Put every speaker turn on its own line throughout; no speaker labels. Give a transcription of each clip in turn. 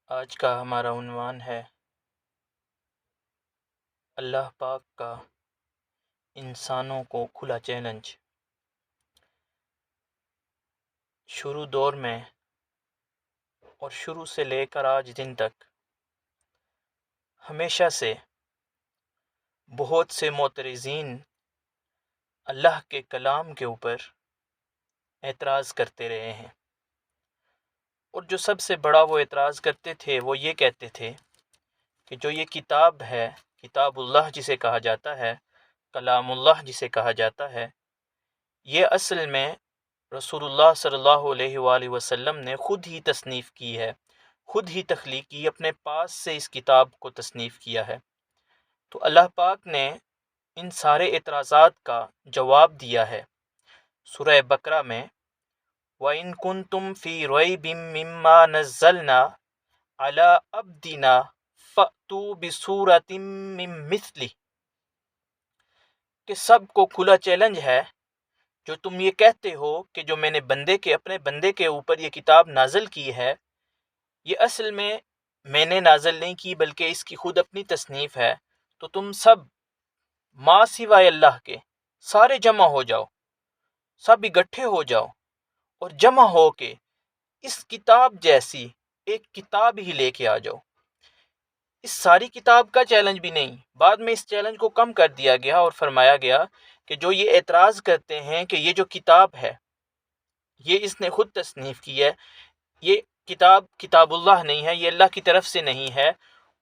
آج کا ہمارا عنوان ہے اللہ پاک کا انسانوں کو کھلا چیلنج۔ شروع دور میں اور شروع سے لے کر آج دن تک ہمیشہ سے بہت سے معترضین اللہ کے کلام کے اوپر اعتراض کرتے رہے ہیں، اور جو سب سے بڑا وہ اعتراض کرتے تھے وہ یہ کہتے تھے کہ جو یہ کتاب ہے، کتاب اللہ جسے کہا جاتا ہے، کلام اللہ جسے کہا جاتا ہے، یہ اصل میں رسول اللہ صلی اللہ علیہ وآلہ وسلم نے خود ہی تصنیف کی ہے، خود ہی تخلیق کی، اپنے پاس سے اس کتاب کو تصنیف کیا ہے۔ تو اللہ پاک نے ان سارے اعتراضات کا جواب دیا ہے سورہ بقرہ میں، وَإِن كُنتُمْ فِي رَيْبٍ مِّمَّا نَزَّلْنَا عَلَىٰ عَبْدِنَا فَأْتُوا بِسُورَةٍ مِّن مِّثْلِهِ، کہ سب کو کھلا چیلنج ہے جو تم یہ کہتے ہو کہ جو میں نے اپنے بندے کے اوپر یہ کتاب نازل کی ہے، یہ اصل میں نے نازل نہیں کی بلکہ اس کی خود اپنی تصنیف ہے، تو تم سب ما سوائے اللہ کے سارے جمع ہو جاؤ، سب اکٹھے ہو جاؤ اور جمع ہو کے اس کتاب جیسی ایک کتاب ہی لے کے آ جاؤ۔ اس ساری کتاب کا چیلنج بھی نہیں، بعد میں اس چیلنج کو کم کر دیا گیا اور فرمایا گیا کہ جو یہ اعتراض کرتے ہیں کہ یہ جو کتاب ہے یہ اس نے خود تصنیف کی ہے، یہ کتاب اللہ نہیں ہے، یہ اللہ کی طرف سے نہیں ہے،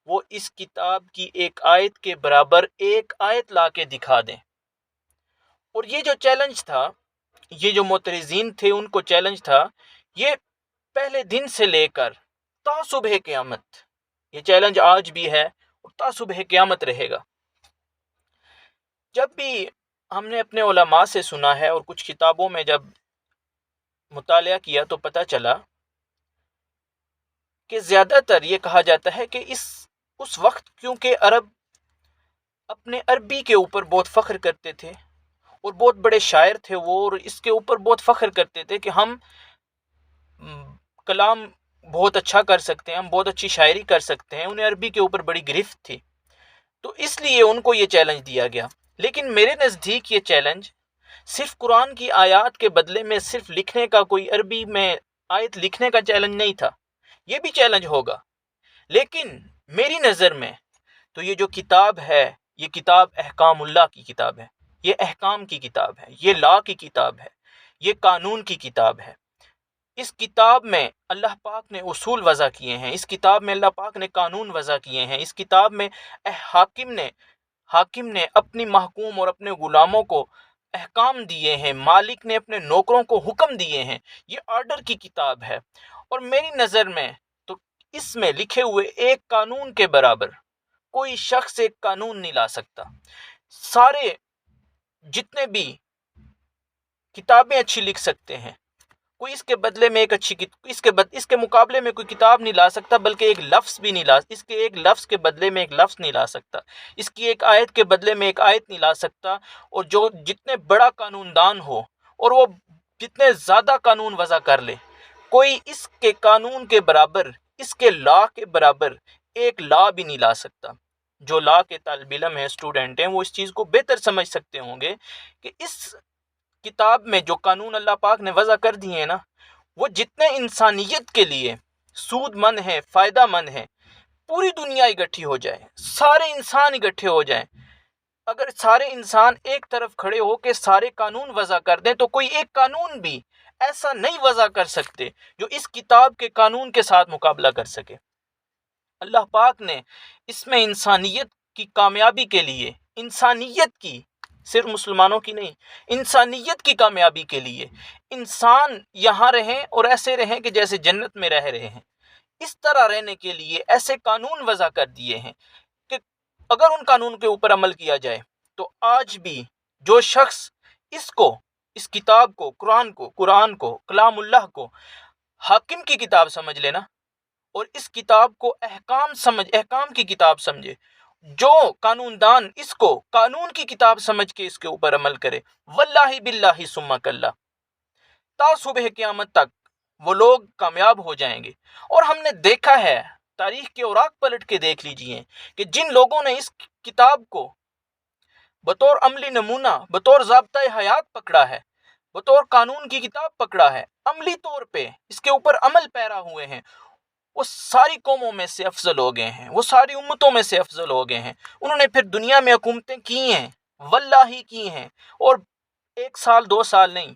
وہ اس کتاب کی ایک آیت کے برابر ایک آیت لا کے دکھا دیں۔ اور یہ جو چیلنج تھا، یہ جو معترضین تھے ان کو چیلنج تھا، یہ پہلے دن سے لے کر تا صبح قیامت، یہ چیلنج آج بھی ہے اور تا صبح قیامت رہے گا۔ جب بھی ہم نے اپنے علماء سے سنا ہے اور کچھ کتابوں میں جب مطالعہ کیا تو پتہ چلا کہ زیادہ تر یہ کہا جاتا ہے کہ اس وقت کیونکہ عرب اپنے عربی کے اوپر بہت فخر کرتے تھے اور بہت بڑے شاعر تھے وہ، اور اس کے اوپر بہت فخر کرتے تھے کہ ہم کلام بہت اچھا کر سکتے ہیں، ہم بہت اچھی شاعری کر سکتے ہیں، انہیں عربی کے اوپر بڑی گرفت تھی، تو اس لیے ان کو یہ چیلنج دیا گیا۔ لیکن میرے نزدیک یہ چیلنج صرف قرآن کی آیات کے بدلے میں صرف لکھنے کا، کوئی عربی میں آیت لکھنے کا چیلنج نہیں تھا، یہ بھی چیلنج ہوگا، لیکن میری نظر میں تو یہ جو کتاب ہے، یہ کتاب احکام اللہ کی کتاب ہے، یہ احکام کی کتاب ہے، یہ لا کی کتاب ہے، یہ قانون کی کتاب ہے۔ اس کتاب میں اللہ پاک نے اصول وضع کیے ہیں، اس کتاب میں اللہ پاک نے قانون وضع کیے ہیں، اس کتاب میں حاکم نے اپنی محکوم اور اپنے غلاموں کو احکام دیے ہیں، مالک نے اپنے نوکروں کو حکم دیے ہیں، یہ آرڈر کی کتاب ہے۔ اور میری نظر میں تو اس میں لکھے ہوئے ایک قانون کے برابر کوئی شخص ایک قانون نہیں لا سکتا۔ سارے جتنے بھی کتابیں اچھی لکھ سکتے ہیں، کوئی اس کے بدلے میں اس کے مقابلے میں کوئی کتاب نہیں لا سکتا، بلکہ ایک لفظ بھی نہیں اس کے ایک لفظ کے بدلے میں ایک لفظ نہیں لا سکتا، اس کی ایک آیت کے بدلے میں ایک آیت نہیں لا سکتا۔ اور جو جتنے بڑا قانون دان ہو اور وہ جتنے زیادہ قانون وضع کر لے، کوئی اس کے قانون کے برابر، اس کے لا کے برابر ایک لا بھی نہیں لا سکتا۔ جو لا کے طالب علم ہیں، اسٹوڈنٹ ہیں، وہ اس چیز کو بہتر سمجھ سکتے ہوں گے کہ اس کتاب میں جو قانون اللہ پاک نے وضع کر دیے ہیں نا، وہ جتنے انسانیت کے لیے سود مند ہے، فائدہ مند ہے، پوری دنیا اکٹھی ہو جائے، سارے انسان اکٹھے ہو جائیں، اگر سارے انسان ایک طرف کھڑے ہو کے سارے قانون وضع کر دیں تو کوئی ایک قانون بھی ایسا نہیں وضع کر سکتے جو اس کتاب کے قانون کے ساتھ مقابلہ کر سکے۔ اللہ پاک نے اس میں انسانیت کی کامیابی کے لیے، انسانیت کی، صرف مسلمانوں کی نہیں، انسانیت کی کامیابی کے لیے، انسان یہاں رہیں اور ایسے رہیں کہ جیسے جنت میں رہ رہے ہیں، اس طرح رہنے کے لیے ایسے قانون وضع کر دیے ہیں کہ اگر ان قانون کے اوپر عمل کیا جائے تو آج بھی جو شخص اس کتاب کو، قرآن کو، کلام اللہ کو حاکم کی کتاب سمجھ لینا اور اس کتاب کو احکام کی کتاب سمجھے، جو قانون دان اس کو قانون کی کتاب سمجھ کے اس کے اوپر عمل کرے، واللہ باللہ ثم کلہ، تا صبح قیامت تک وہ لوگ کامیاب ہو جائیں گے۔ اور ہم نے دیکھا ہے تاریخ کے اوراق پلٹ کے دیکھ لیجئے کہ جن لوگوں نے اس کتاب کو بطور عملی نمونہ، بطور ضابطۂ حیات پکڑا ہے، بطور قانون کی کتاب پکڑا ہے، عملی طور پہ اس کے اوپر عمل پیرا ہوئے ہیں، وہ ساری قوموں میں سے افضل ہو گئے ہیں، وہ ساری امتوں میں سے افضل ہو گئے ہیں۔ انہوں نے پھر دنیا میں حکومتیں کی ہیں، واللہ ہی کی ہیں، اور 1 سال 2 سال نہیں،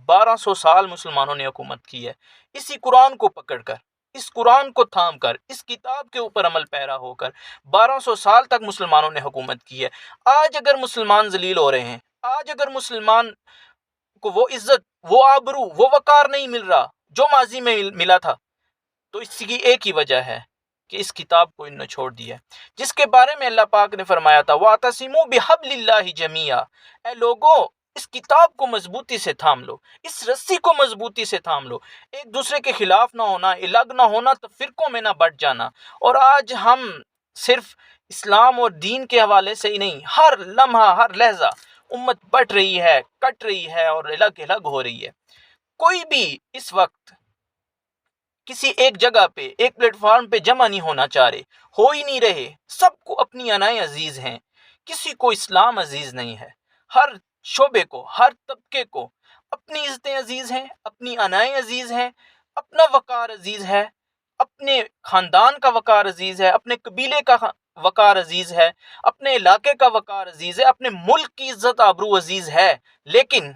1200 سال مسلمانوں نے حکومت کی ہے، اسی قرآن کو پکڑ کر، اس قرآن کو تھام کر، اس کتاب کے اوپر عمل پیرا ہو کر 1200 سال تک مسلمانوں نے حکومت کی ہے۔ آج اگر مسلمان ذلیل ہو رہے ہیں، آج اگر مسلمان کو وہ عزت، وہ آبرو، وہ وقار نہیں مل رہا جو ماضی میں ملا تھا، تو اس کی ایک ہی وجہ ہے کہ اس کتاب کو انہوں نے چھوڑ دیا ہے، جس کے بارے میں اللہ پاک نے فرمایا تھا وَاعْتَصِمُوا بِحَبْلِ اللَّهِ جَمِيعًا، اے لوگوں اس کتاب کو مضبوطی سے تھام لو، اس رسی کو مضبوطی سے تھام لو، ایک دوسرے کے خلاف نہ ہونا، الگ نہ ہونا، تو فرقوں میں نہ بٹ جانا۔ اور آج ہم صرف اسلام اور دین کے حوالے سے ہی نہیں، ہر لمحہ ہر لحظہ امت بٹ رہی ہے، کٹ رہی ہے اور الگ الگ ہو رہی ہے۔ کوئی بھی اس وقت کسی ایک جگہ پہ، ایک پلیٹ فارم پہ جمع نہیں ہونا چاہ رہے، ہو ہی نہیں رہے، سب کو اپنی انائیں عزیز ہیں، کسی کو اسلام عزیز نہیں ہے، ہر شعبے کو، ہر طبقے کو اپنی عزتیں عزیز ہیں، اپنی انائیں عزیز ہیں، اپنا وقار عزیز ہے، اپنے خاندان کا وقار عزیز ہے، اپنے قبیلے کا وقار عزیز ہے، اپنے علاقے کا وقار عزیز ہے، اپنے ملک کی عزت آبرو عزیز ہے، لیکن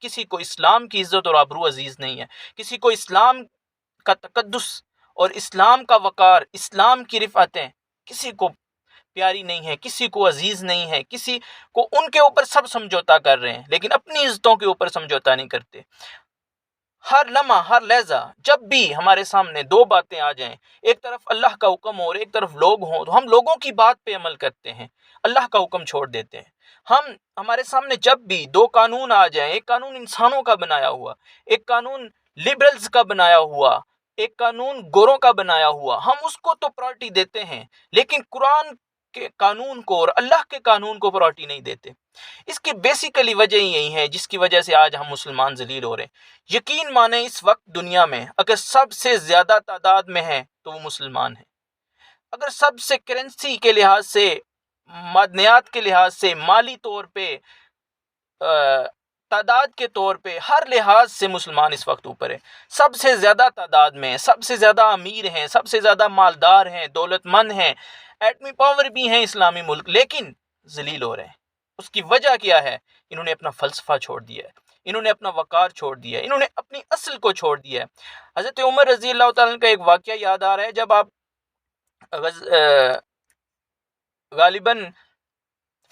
کسی کو اسلام کی عزت اور آبرو عزیز نہیں ہے، کسی کو اسلام کا تقدس اور اسلام کا وقار، اسلام کی رفعتیں کسی کو پیاری نہیں ہے، کسی کو عزیز نہیں ہے، کسی کو ان کے اوپر سب سمجھوتا کر رہے ہیں لیکن اپنی عزتوں کے اوپر سمجھوتا نہیں کرتے۔ ہر لمحہ ہر لحظہ جب بھی ہمارے سامنے دو باتیں آ جائیں، ایک طرف اللہ کا حکم ہو اور ایک طرف لوگ ہوں، تو ہم لوگوں کی بات پہ عمل کرتے ہیں، اللہ کا حکم چھوڑ دیتے ہیں۔ ہمارے سامنے جب بھی دو قانون آ جائیں، ایک قانون انسانوں کا بنایا ہوا، ایک قانون لبرلز کا بنایا ہوا، ایک قانون گوروں کا بنایا ہوا، ہم اس کو تو پرائرٹی دیتے ہیں لیکن قرآن کے قانون کو اور اللہ کے قانون کو پرائرٹی نہیں دیتے۔ اس کی بیسیکلی وجہ یہی ہے جس کی وجہ سے آج ہم مسلمان ذلیل ہو رہے ہیں۔ یقین مانیں اس وقت دنیا میں اگر سب سے زیادہ تعداد میں ہیں تو وہ مسلمان ہیں، اگر سب سے کرنسی کے لحاظ سے، معدنیات کے لحاظ سے، مالی طور پہ، تعداد کے طور پہ، ہر لحاظ سے مسلمان اس وقت اوپر ہے، سب سے زیادہ تعداد میں، سب سے زیادہ امیر ہیں، سب سے زیادہ مالدار ہیں، دولت مند ہیں، ایٹمی پاور بھی ہیں اسلامی ملک، لیکن ذلیل ہو رہے ہیں۔ اس کی وجہ کیا ہے؟ انہوں نے اپنا فلسفہ چھوڑ دیا ہے، انہوں نے اپنا وقار چھوڑ دیا ہے، انہوں نے اپنی اصل کو چھوڑ دیا ہے۔ حضرت عمر رضی اللہ تعالیٰ کا ایک واقعہ یاد آ رہا ہے، جب آپ غالباً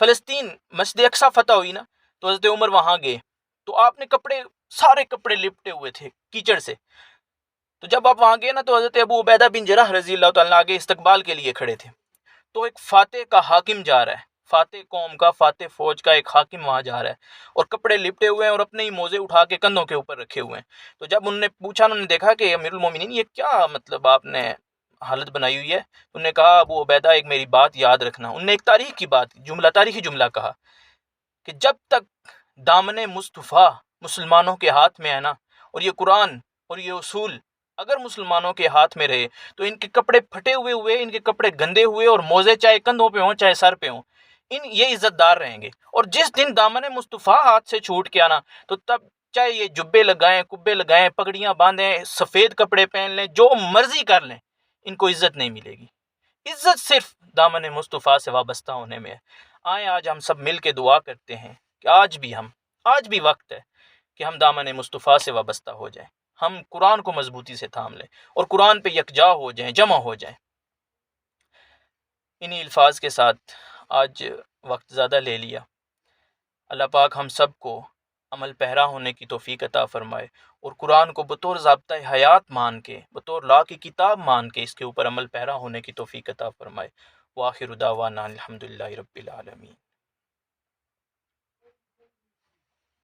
فلسطین مسجد اقصی فتح ہوئی نا، تو حضرت عمر وہاں گئے، تو آپ نے سارے کپڑے لپٹے ہوئے تھے کیچڑ سے، تو جب آپ وہاں گئے نا تو حضرت ابو عبیدہ بن جراح رضی اللہ تعالیٰ آگے استقبال کے لیے کھڑے تھے، تو ایک فاتح کا حاکم جا رہا ہے، فاتح قوم کا، فاتح فوج کا ایک حاکم وہاں جا رہا ہے اور کپڑے لپٹے ہوئے ہیں اور اپنے ہی موزے اٹھا کے کندھوں کے اوپر رکھے ہوئے ہیں۔ تو جب انہوں نے پوچھا، انہوں نے دیکھا کہ امیر المومنین یہ کیا مطلب آپ نے حالت بنائی ہوئی ہے، انہوں نے کہا ابو عبیدہ ایک میری بات یاد رکھنا، انہوں نے ایک تاریخی جملہ کہا کہ جب تک دامن مصطفیٰ مسلمانوں کے ہاتھ میں ہے نا، اور یہ قرآن اور یہ اصول اگر مسلمانوں کے ہاتھ میں رہے، تو ان کے کپڑے پھٹے ہوئے، ان کے کپڑے گندے ہوئے اور موزے چاہے کندھوں پہ ہوں چاہے سر پہ ہوں، یہ عزت دار رہیں گے۔ اور جس دن دامن مصطفیٰ ہاتھ سے چھوٹ کے آنا، تو تب چاہے یہ جبے لگائیں، کبے لگائیں، پگڑیاں باندھیں، سفید کپڑے پہن لیں، جو مرضی کر لیں، ان کو عزت نہیں ملے گی۔ عزت صرف دامن مصطفیٰ سے وابستہ ہونے میں ہے۔ آئیں آج ہم سب مل کے دعا کرتے ہیں کہ آج بھی وقت ہے کہ ہم دامن مصطفیٰ سے وابستہ ہو جائیں، ہم قرآن کو مضبوطی سے تھام لیں اور قرآن پہ یکجا ہو جائیں، جمع ہو جائیں۔ انہی الفاظ کے ساتھ آج وقت زیادہ لے لیا، اللہ پاک ہم سب کو عمل پیرا ہونے کی توفیق عطا فرمائے اور قرآن کو بطور ضابطۂ حیات مان کے، بطور لا کی کتاب مان کے اس کے اوپر عمل پیرا ہونے کی توفیق عطا فرمائے۔ وآخر دعوانا الحمدللہ رب العالمین۔